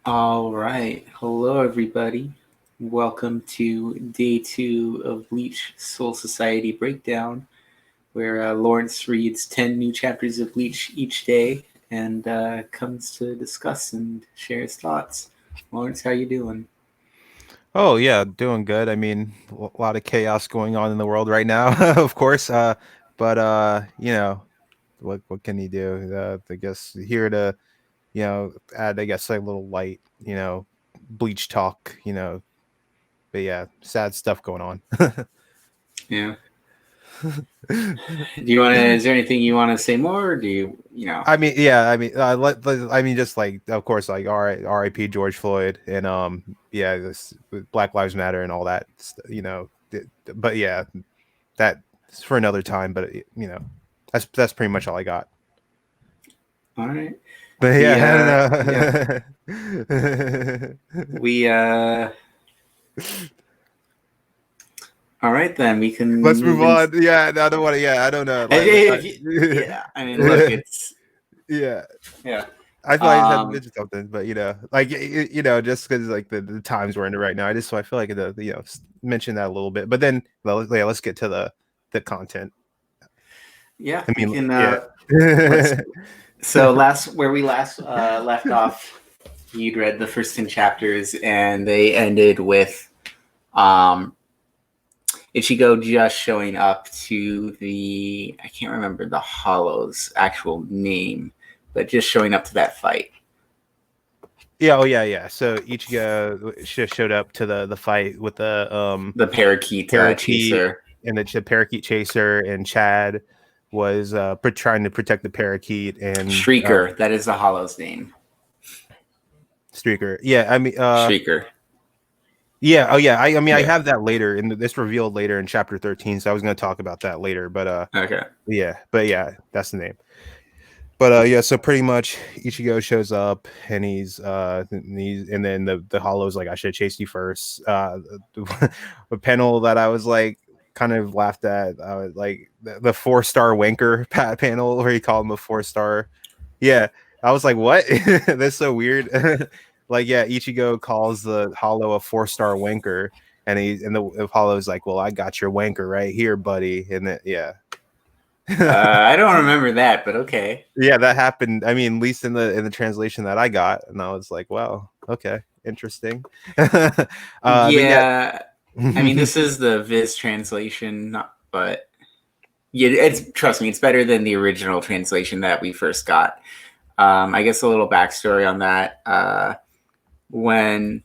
All right. Hello, everybody. Welcome to day 2 of Bleach Soul Society Breakdown, where Lawrence reads 10 new chapters of Bleach each day and comes to discuss and share his thoughts. Lawrence, how you doing? Oh yeah, doing good. I mean, a lot of chaos going on in the world right now, of course. But what can you do? I guess here to add I guess like a little light, bleach talk, But yeah, sad stuff going on. Yeah. Do you want to? Is there anything you want to say more? Or do you? I mean, yeah, I mean, just like, of course, like R.I.P. George Floyd, and yeah, this with Black Lives Matter and all that, but yeah, that's for another time. But that's pretty much all I got. All right. But The yeah, yeah, I don't know. we all right then. We can Let's move move in. on. Yeah, I don't want to. Yeah, I don't know. Yeah, I mean, look, it's Yeah, yeah. I feel like I just had to Um, mention something, but like just because like the times we're in right now, I feel like mention that a little bit. But then, well, yeah, let's get to the content. yeah, I we mean, can. yeah. Let's. So last where we last left off, you'd read the first 10 chapters, and they ended with um, Ichigo just showing up to the. I can't remember the Hollow's actual name, but just showing up to that fight. Yeah, oh yeah, yeah. So Ichigo showed up to the fight with the The parakeet parakeet chaser. and the parakeet chaser, and Chad was trying to protect the parakeet and Shrieker, that is the Hollow's name. Streaker. Yeah, I mean, Shrieker. yeah, oh yeah. I mean, I Yeah. have that later in this revealed later in chapter 13, so I was going to talk about that later. But Okay. yeah, that's the name. But yeah, so pretty much Ichigo shows up and and then the Hollow's like, I should have chased you first. The panel that I was like kind of laughed at, I was like the 4-star wanker panel where he called him a 4-star. Yeah, I was like, what? That's so weird. Like, yeah, Ichigo calls the Hollow a 4-star wanker, and the Hollow's like, well, I got your wanker right here, buddy. And yeah. I don't remember that, but okay. Yeah, that happened. I mean, at least in the translation that I got, and I was like, "Wow, okay, interesting." But yeah, Yeah, I mean, this is the Viz translation, but yeah, it's trust me, it's better than the original translation that we first got. I guess a little backstory on that. When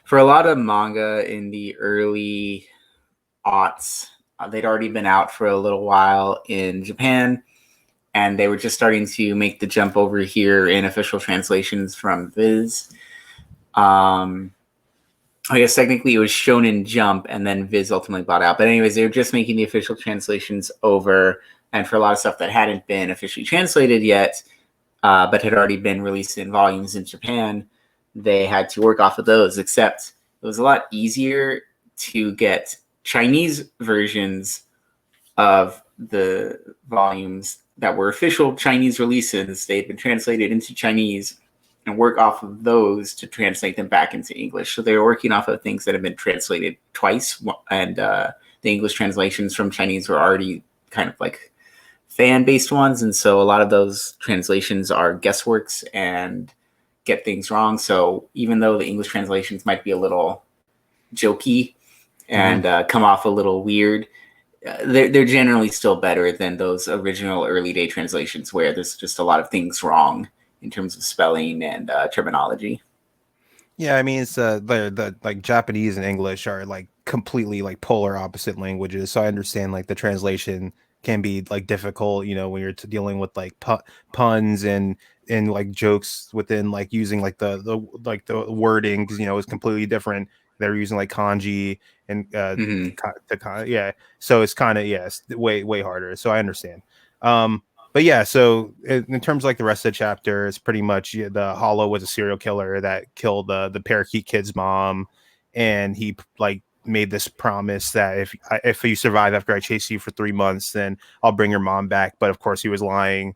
for a lot of manga in the early aughts, they'd already been out for a little while in Japan, and they were just starting to make the jump over here in official translations from Viz. Um, I guess technically it was Shonen Jump, and then Viz ultimately bought out. But anyways, they were just making the official translations over, and for a lot of stuff that hadn't been officially translated yet, but had already been released in volumes in Japan, they had to work off of those. Except it was a lot easier to get Chinese versions of the volumes that were official Chinese releases. They'd been translated into Chinese and work off of those to translate them back into English. So they were working off of things that have been translated twice, and the English translations from Chinese were already kind of like fan based ones. And so a lot of those translations are guessworks and get things wrong. So even though the English translations might be a little jokey mhm. and come off a little weird, they're generally still better than those original early day translations where there's just a lot of things wrong in terms of spelling and terminology. Yeah, I mean, it's the like Japanese and English are like completely like polar opposite languages, so I understand like the translation can be like difficult, when you're dealing with like puns and like jokes within like using like the wording because it's completely different. They're using like kanji and Mm-hmm. yeah, so it's kind of, yes, way harder. So I understand. But yeah, so in terms of like the rest of the chapter, it's pretty much, yeah, the Hollow was a serial killer that killed the parakeet kid's mom, and he like made this promise that if you survive after I chase you for 3 months, then I'll bring your mom back. But of course, he was lying,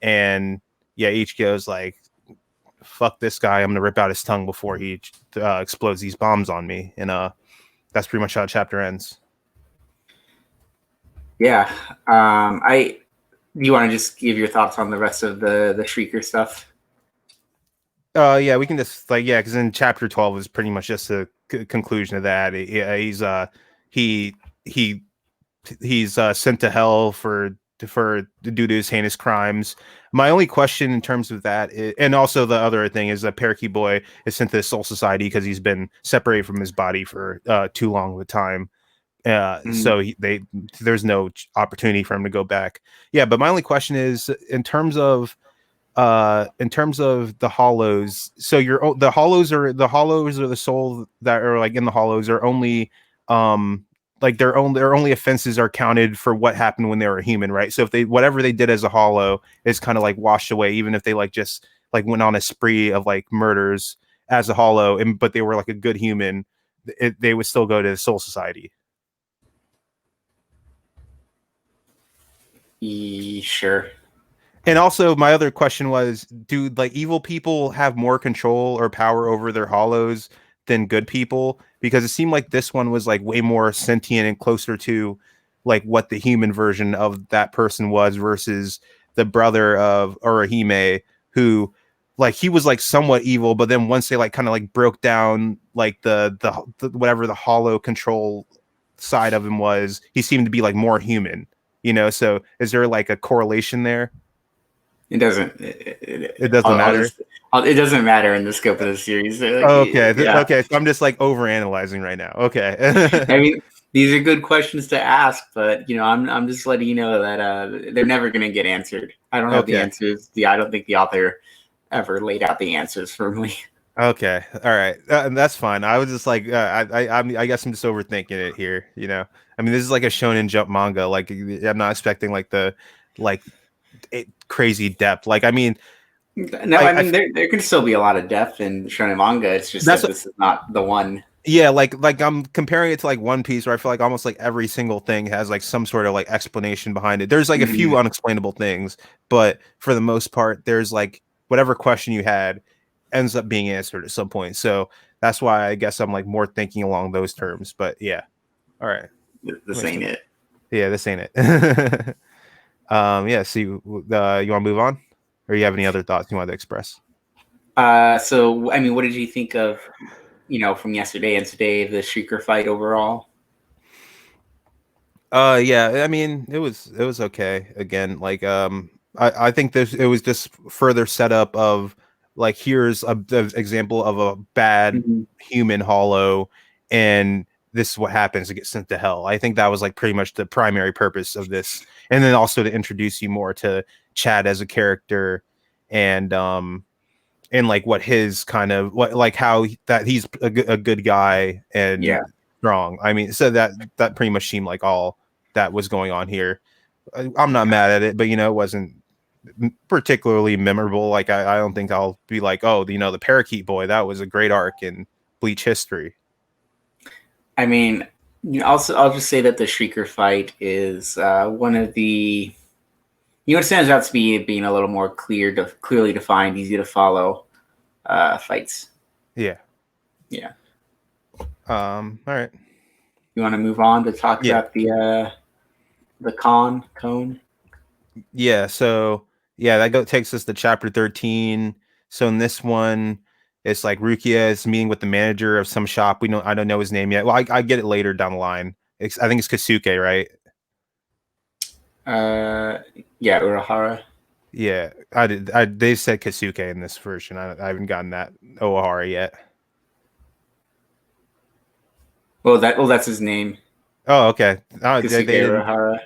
and yeah, Ichigo's like, fuck this guy, I'm gonna rip out his tongue before he explodes these bombs on me. And that's pretty much how the chapter ends. Yeah. I Do you want to just give your thoughts on the rest of the Shrieker stuff? Yeah, we can just like because in chapter 12 is pretty much just a conclusion of that. He he he's sent to hell for due to his heinous crimes. My only question in terms of that and also the other thing is that Parakeet Boy is sent to the Soul Society because he's been separated from his body for too long of a time. Mm. So there's no opportunity for him to go back. Yeah, but my only question is in terms of the hollows, so the hollows are the soul that are like in the hollows are only like their only offenses are counted for what happened when they were a human, right? So if they whatever they did as a hollow is kind of like washed away, even if they like just like went on a spree of like murders as a hollow, and but they were like a good human, they would still go to the Soul Society. Sure. And also, my other question was, do like evil people have more control or power over their hollows than good people? Because it seemed like this one was like way more sentient and closer to like what the human version of that person was versus the brother of Orihime, who like he was like somewhat evil, but then once they like kind of like broke down like the whatever the hollow control side of him was, he seemed to be like more human, you know? So is there like a correlation there? It doesn't. It doesn't I'll matter. just. It doesn't matter in the scope of the series. Like, Okay. yeah. Okay. So I'm just like over analyzing right now. I Okay. mean, these are good questions to ask, but I'm just letting you know that they're never going to get answered. I don't have the Okay. answers. I don't think the author ever laid out the answers for me. Okay. All right. And that's fine. I was just like, I guess I'm just overthinking it here. You know, I mean, this is like a Shonen Jump manga. Like, I'm not expecting like like crazy depth. Like, I mean, No, I I mean there can still be a lot of depth in shonen manga. It's just that's that this is not the one. yeah, like I'm comparing it to like One Piece, where I feel like almost like every single thing has like some sort of like explanation behind it. There's like a few Mhm. unexplainable things, but for the most part, there's like whatever question you had ends up being answered at some point. So that's why I guess I'm like more thinking along those terms. But yeah, all right, This ain't it. yeah, this ain't it. Yeah. So you want to move on, or you have any other thoughts you want to express? So I mean, what did you think of from yesterday and today the Shrieker fight overall? Yeah, I mean it was okay. Again, like I think this it was just further setup of like here's the example of a bad Mhm. human hollow, and this is what happens to get sent to hell. I think that was like pretty much the primary purpose of this, and then also to introduce you more to Chad as a character, and like what his kind of what like how that he's a good guy Yeah. and strong. I mean, so that pretty much seemed like all that was going on here. I'm not mad at it, but it wasn't particularly memorable. Like I don't think I'll be like, oh, the Parakeet Boy, that was a great arc in Bleach history. I mean, I'll just say that the Shrieker fight is one of the it stands out to be being a little more clearly defined, easy to follow fights. Yeah. Yeah. All right. You want to move on to talk Yeah. about the cone? Yeah, so yeah, takes us to chapter 13. So in this one, it's like Rukia is meeting with the manager of some shop. I don't know his name yet. Well, I get it later down the line. I think it's Kasuke, right? Uh, yeah, Urahara. Yeah, they said Kasuke in this version. I haven't gotten that Ohara yet. That's his name, Oh, okay. They Kasuke didn't. Urahara.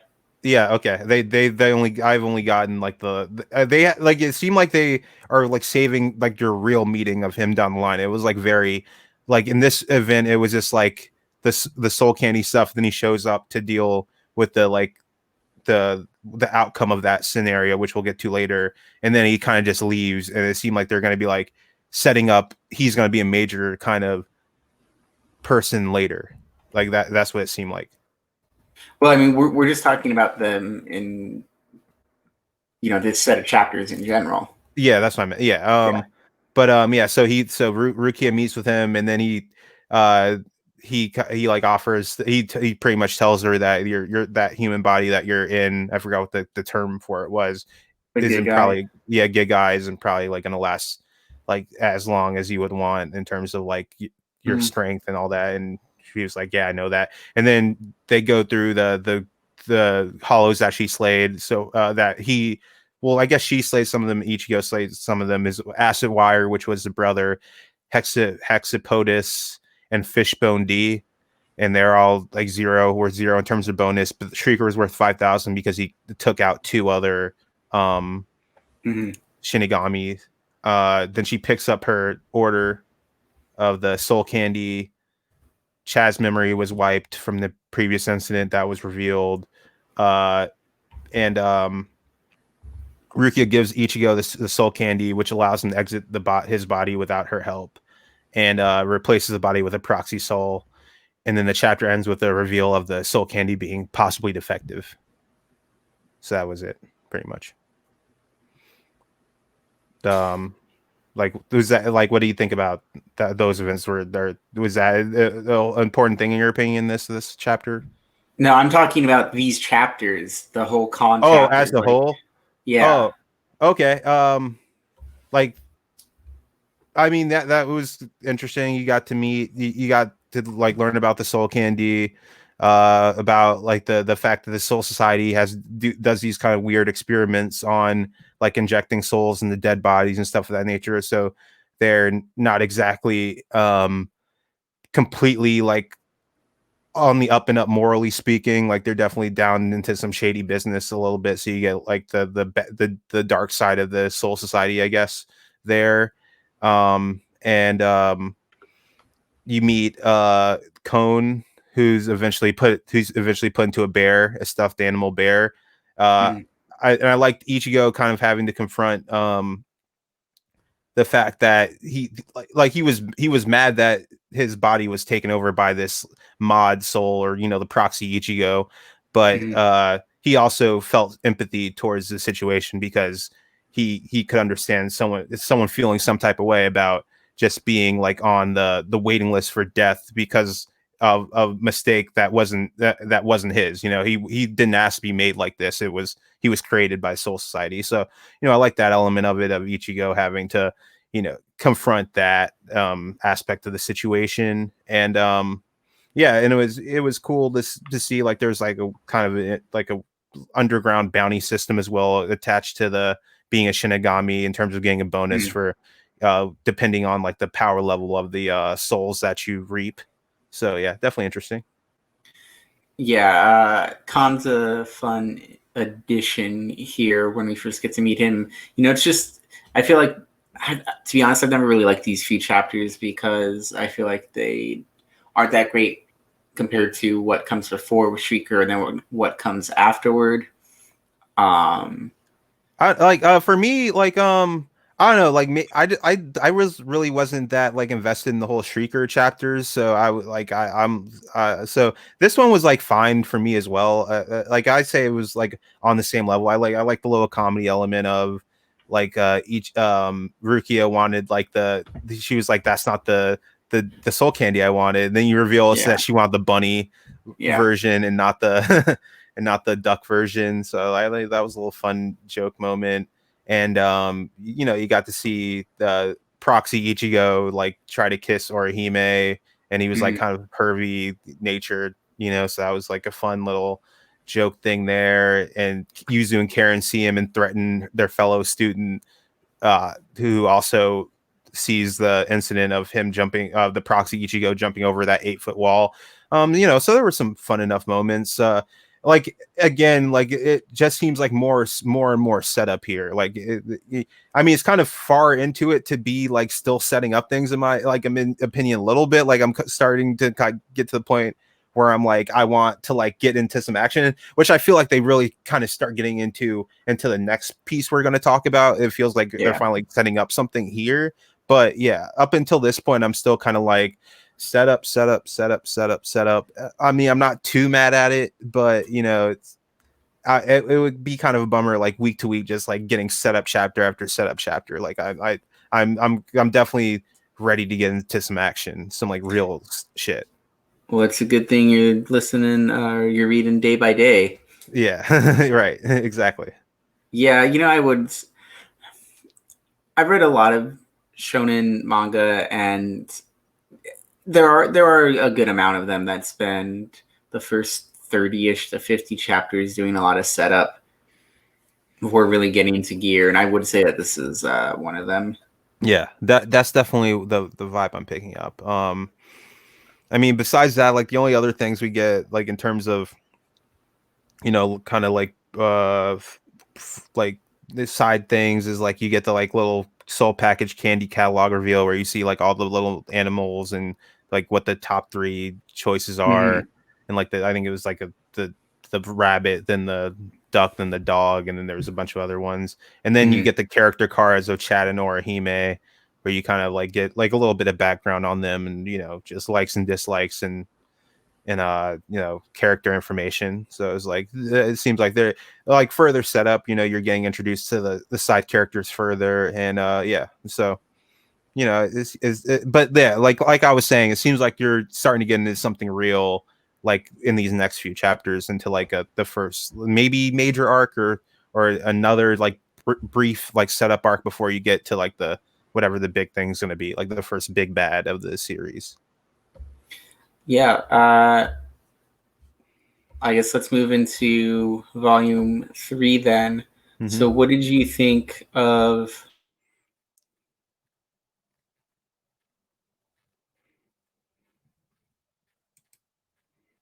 Yeah, okay. They only I've only gotten like they like it seemed like they are like saving like your real meeting of him down the line. It was like very like in this event it was just like the soul candy stuff, then he shows up to deal with the outcome of that scenario, which we'll get to later, and then he kind of just leaves, and it seemed like they're going to be like setting up he's going to be a major kind of person later. Like that's what it seemed like. Well, I mean, we're just talking about them in this set of chapters in general. Yeah, that's what I meant. Yeah. Yeah. But yeah, so Rukia meets with him, and then uh he like offers he pretty much tells her that you're that human body that you're in. I forgot what the term for it was. The good Isn't guy. probably gig eyes and probably like gonna last like as long as you would want in terms of like your Mm-hmm. strength and all that. And she was like, yeah, I know that. And then they go through the hollows that she slayed. So that he well, I guess she slayed some of them. Ichigo slayed some of them. Is Acid Wire, which was the brother, Hexapodus, and Fishbone D, and they're all like worth zero in terms of bonus. But Shrieker was worth 5,000 because he took out two other um Mm-hmm. Shinigami. Then she picks up her order of the soul candy. Chad's memory was wiped from the previous incident that was revealed. And Rukia gives Ichigo the soul candy, which allows him to exit his body without her help, and replaces the body with a proxy soul. And then the chapter ends with a reveal of the soul candy being possibly defective. So that was it, pretty much. Like was that like what do you think about those events? Were there was that an important thing in your opinion in this chapter? No, I'm talking about these chapters, the whole con Oh, as chapters. a Like, whole. yeah. Oh, okay. Like I mean that was interesting. You got to meet you got to like learn about the soul candy, about like the fact that the Soul Society does these kind of weird experiments on like injecting souls into dead bodies and stuff of that nature. So they're not exactly completely like on the up and up morally speaking. Like they're definitely down into some shady business a little bit. So you get like the dark side of the Soul Society, I guess, there. And you meet Cone, who's eventually put into a bear, a stuffed animal bear. Uh, Mm-hmm. I liked Ichigo kind of having to confront the fact that he was mad that his body was taken over by this mod soul, or the proxy Ichigo, but Mm-hmm. he also felt empathy towards the situation because he could understand someone feeling some type of way about just being like on the waiting list for death because of a mistake that wasn't his. He didn't ask to be made like this. He was created by Soul Society. So I like that element of it, of Ichigo having to confront that aspect of the situation. And yeah, and it was cool to see like there's like a kind of like a underground bounty system as well attached to the being a Shinigami in terms of getting a bonus Mm-hmm. for depending on like the power level of the souls that you reap. So yeah, definitely interesting. Yeah, Khan's a fun addition here when we first get to meet him. It's just, I feel like, to be honest, I've never really liked these few chapters because I feel like they aren't that great compared to what comes before with Shrieker and then what comes afterward. Um, I like for me like I don't know like me I was really wasn't that like invested in the whole Shrieker chapters, so I'm so this one was like fine for me as well. Like I say it was like on the same level. I like the little comedy element of like each Rukia wanted like she was like that's not the soul candy I wanted. And then you reveal yeah, that she wanted the bunny yeah. version and not the and not the duck version. So I like that was a little fun joke moment. And you got to see the proxy Ichigo like try to kiss Orihime, and he was like Mm-hmm. kind of pervy natured, so that was like a fun little joke thing there. And Yuzu and Karen see him and threaten their fellow student, who also sees the incident of him jumping, the proxy Ichigo jumping over that 8-foot wall. So there were some fun enough moments. Like again, like it just seems like more and more setup here. Like I mean, it's kind of far into it to be like still setting up things in my opinion a little bit. Like I'm starting to get to the point where I'm like, I want to like get into some action, which I feel like they really kind of start getting into the next piece we're going to talk about. It feels like they're Yeah. finally setting up something here. But yeah, up until this point, I'm still kind of like set up, set up, set up, set up, set up. I mean, I'm not too mad at it, but it would be kind of a bummer, like week to week, just like getting set up chapter after set up chapter. Like I'm definitely ready to get into some action, some like real shit. Well, it's a good thing you're listening, you're reading day by day. Yeah, right, exactly. Yeah, I've read a lot of shonen manga, and there are a good amount of them that spend the first 30ish to 50 chapters doing a lot of setup before really getting into gear, and I would say that this is one of them. Yeah, that's definitely the vibe I'm picking up. I mean, besides that, like the only other things we get, like in terms of, kind of like like the side things, is like you get the like little soul package candy catalog reveal where you see like all the little animals and like what the top three choices are, Hmm. and like I think it was like the rabbit, then the duck, then the dog, and then there's a bunch of other ones, and then you Hmm. get the character cards of Chad and Orihime, where you kind of like get like a little bit of background on them, and just likes and dislikes, and character information. So it's like it seems like they're like further setup. You're getting introduced to the side characters further, and yeah. So but yeah, like I was saying, it seems like you're starting to get into something real, like in these next few chapters, into like the first maybe major arc, or another like brief like setup arc before you get to like the whatever the big thing's going to be, like the first big bad of the series. Yeah, I guess let's move into volume 3 then. Mm-hmm. So, what did you think of?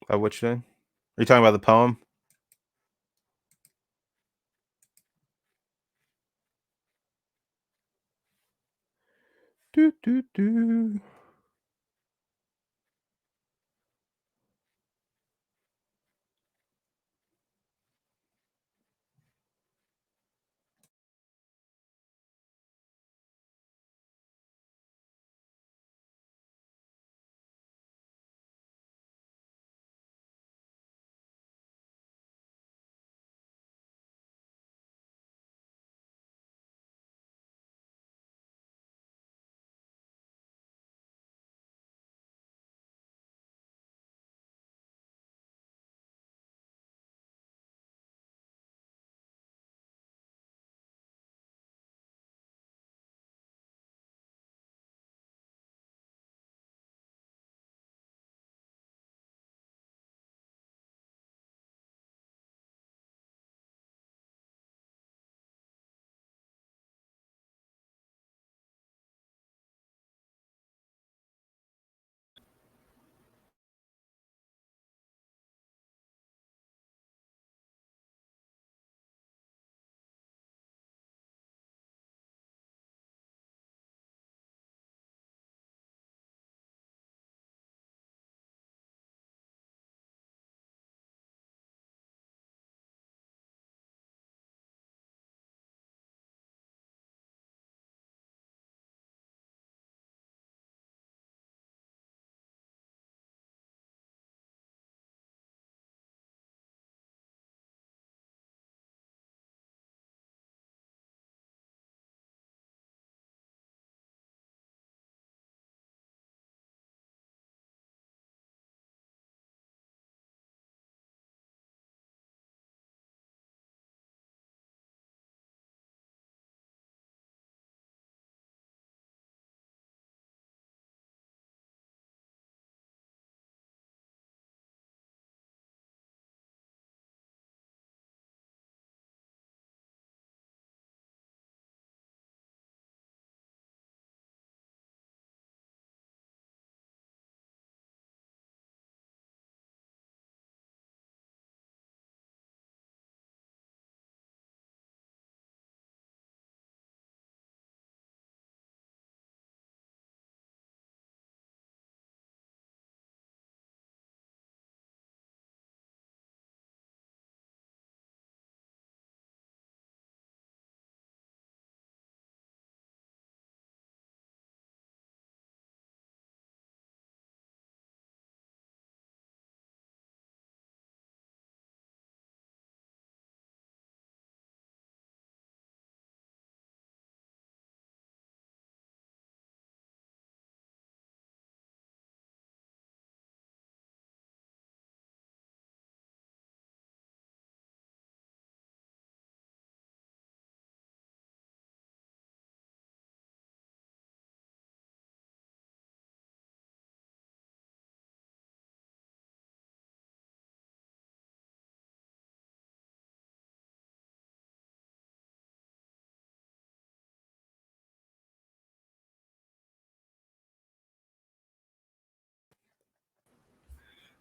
Which thing? Are you talking about the poem? Do, do, do.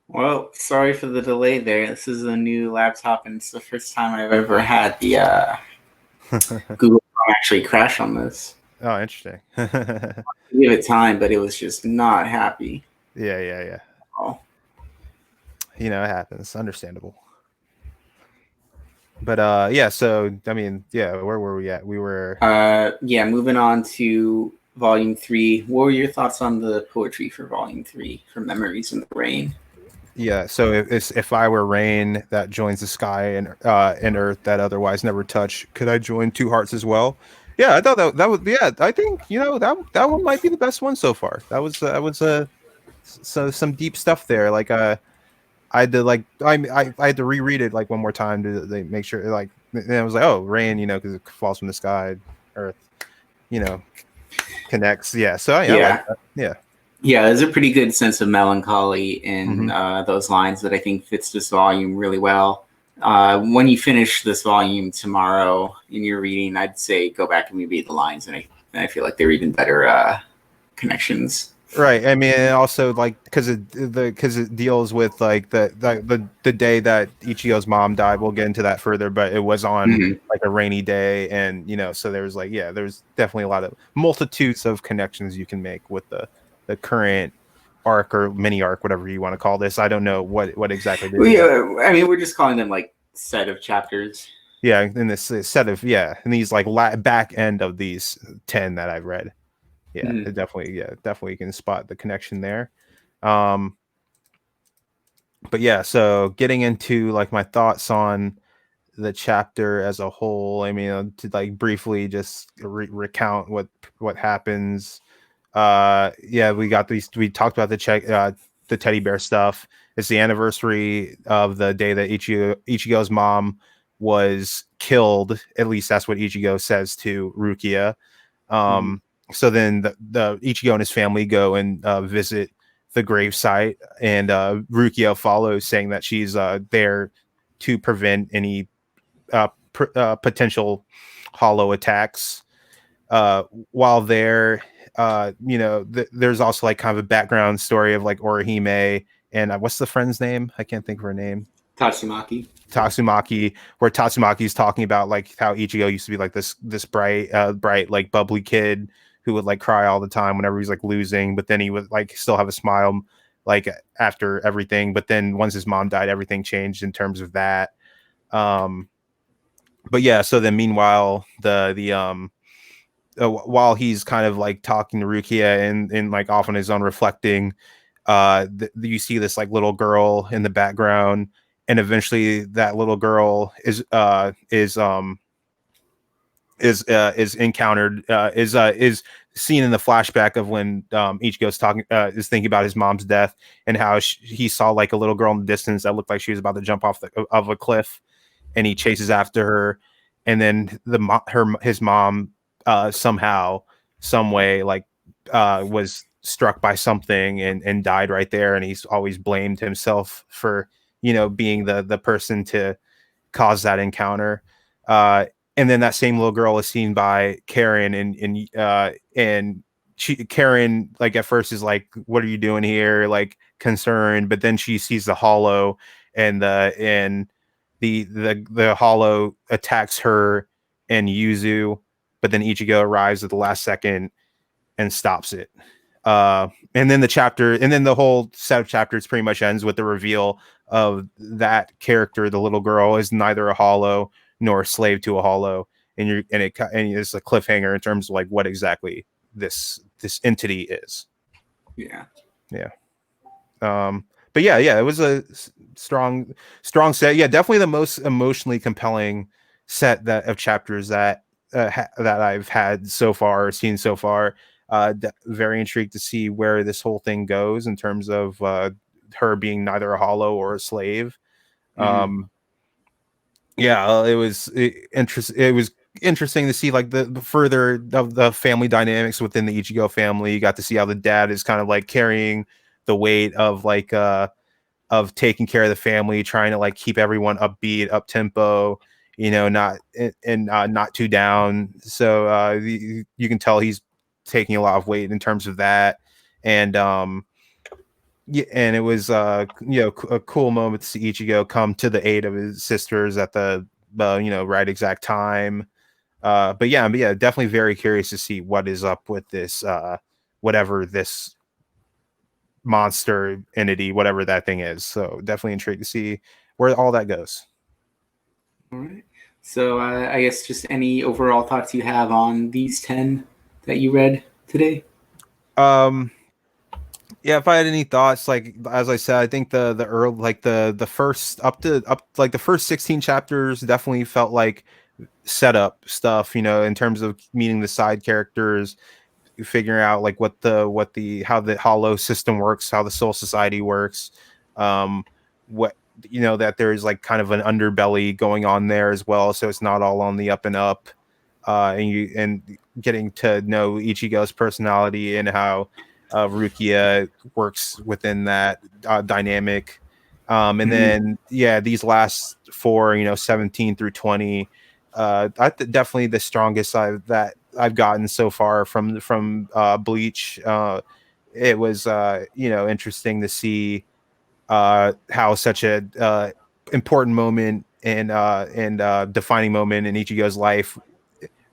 Well, sorry for the delay there. This is a new laptop, and it's the first time I've ever had the Google Chrome actually crash on this. Oh, interesting. Give it time, but it was just not happy. Yeah, yeah, yeah. Oh. You know, it happens. Understandable. But yeah, so I mean, yeah, where were we at? We were Yeah, moving on to Volume 3. What were your thoughts on the poetry for Volume 3 for Memories in the Rain? yeah, so if I were rain that joins the sky and earth that otherwise never touch, could I join two hearts as well? Yeah, I thought that would yeah, I think, you know, that one might be the best one so far. That was so some deep stuff there. Like I had to like I had to reread it like one more time to like, make sure like and I was like, oh, rain, you know, because it falls from the sky, earth, you know, connects. Yeah, so I like Yeah. that. Yeah. Yeah, there's a pretty good sense of melancholy in Hmm. those lines that I think fits this volume really well. When you finish this volume tomorrow in your reading, I'd say go back and reread the lines, and I feel like they're even better connections. Right. I mean, and also like because it deals with like the day that Ichigo's mom died. We'll get into that further, but it was on Mm-hmm. like a rainy day, and you know, so there's like yeah, there's definitely a lot of multitudes of connections you can make with the current arc or mini arc, whatever you want to call this. I don't know what exactly it is. I mean, we're just calling them like set of chapters. Yeah, in this set of yeah, in these like back end of these 10 that I've read. Mm-hmm. Yeah, definitely you can spot the connection there. Um, but yeah, so getting into like my thoughts on the chapter as a whole. I mean, to like briefly just recount what happens. Yeah, we got these. We talked about the teddy bear stuff. It's the anniversary of the day that Ichigo's mom was killed. At least that's what Ichigo says to Rukia. Mm-hmm. So then the Ichigo and his family go and visit the gravesite, and Rukia follows, saying that she's there to prevent any potential hollow attacks. While there, you know, there's also like kind of a background story of like Orihime and what's the friend's name? I can't think of her name. Tatsumaki. Tatsumaki, where Tatsumaki's talking about like how Ichigo used to be like this bright like bubbly kid who would like cry all the time whenever he's like losing, but then he would like still have a smile like after everything. But then once his mom died, everything changed in terms of that. Um, but yeah, so then meanwhile, while he's kind of like talking to Rukia and like off on his own reflecting, you see this like little girl in the background, and eventually that little girl is encountered is seen in the flashback of when Ichigo's talking is thinking about his mom's death, and how he saw like a little girl in the distance that looked like she was about to jump off of a cliff, and he chases after her, and then his mom somehow some way like was struck by something and died right there, and he's always blamed himself for, you know, being the person to cause that encounter. uh and then that same little girl is seen by Karen, and Karen like at first is like, what are you doing here, like concerned, but then she sees the hollow, and the hollow attacks her and Yuzu, but then Ichigo arrives at the last second and stops it. And then the whole set of chapters pretty much ends with the reveal of that character, the little girl, is neither a hollow nor a slave to a hollow, and it's a cliffhanger in terms of like what exactly this entity is. Yeah. Yeah. But yeah, it was a strong set. Yeah, definitely the most emotionally compelling set that of chapters that I've had so far, or seen so far. Very intrigued to see where this whole thing goes in terms of her being neither a hollow or a slave. Mm-hmm. Um, yeah, it was interesting to see like the further of the family dynamics within the Ichigo family. You got to see how the dad is kind of like carrying the weight of taking care of the family, trying to like keep everyone upbeat, up tempo, you know, not too down. So you can tell he's taking a lot of weight in terms of that. And yeah, and it was a cool moment to see Ichigo come to the aid of his sisters at the right exact time. But yeah, definitely very curious to see what is up with this whatever this monster entity, whatever that thing is. So definitely intrigued to see where all that goes. All right. So I guess just any overall thoughts you have on these 10 that you read today? Um, yeah, if I had any thoughts, like as I said, I think the early like the first up like the first 16 chapters definitely felt like setup stuff, in terms of meeting the side characters, figuring out like what the how the hollow system works, how the soul society works, um what that there's like kind of an underbelly going on there as well, so it's not all on the up and up. And getting to know Ichigo's personality and how Rukia works within that dynamic. And Mhm. then yeah, these last four, 17 through 20, definitely the strongest I've gotten so far from Bleach. It was interesting to see how such a important moment and defining moment in Ichigo's life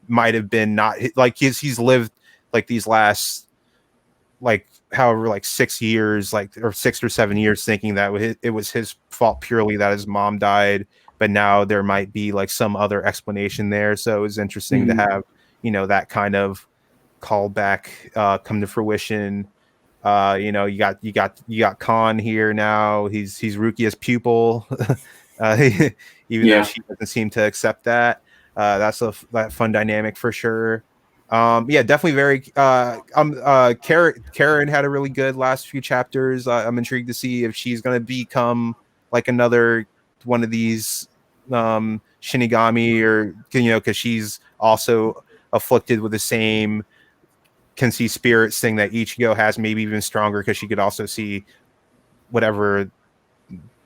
might have been not like he's lived like these last like however like 6 years, like or 6 or 7 years, thinking that it was his fault purely that his mom died, but now there might be like some other explanation there. So it was interesting to Mhm. have that kind of callback come to fruition. You got Khan here now. He's Rukia's pupil, uh, even though Yeah. she doesn't seem to accept that. That's that fun dynamic for sure. Yeah, definitely very. Karen had a really good last few chapters. I'm intrigued to see if she's gonna become like another one of these Shinigami, or because she's also afflicted with the same can see spirits thing that Ichigo has, maybe even stronger, because she could also see whatever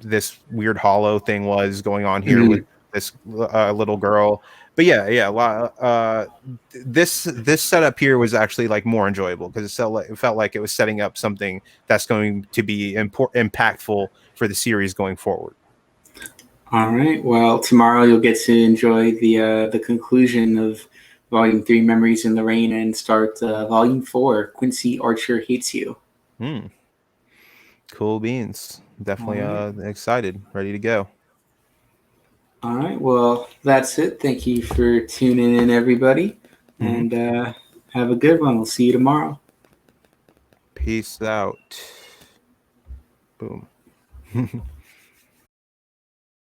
this weird hollow thing was going on here with Mhm. this little girl. But yeah, this setup here was actually like more enjoyable because it felt like it was setting up something that's going to be impactful for the series going forward. All right. Well, tomorrow you'll get to enjoy the conclusion of Volume 3, Memories in the Rain, and start Volume 4, Quincy Archer Hates You. Hmm. Cool beans. All Definitely right. excited, ready to go. All right. Well, that's it. Thank you for tuning in, everybody, Hmm. and have a good one. We'll see you tomorrow. Peace out. Boom.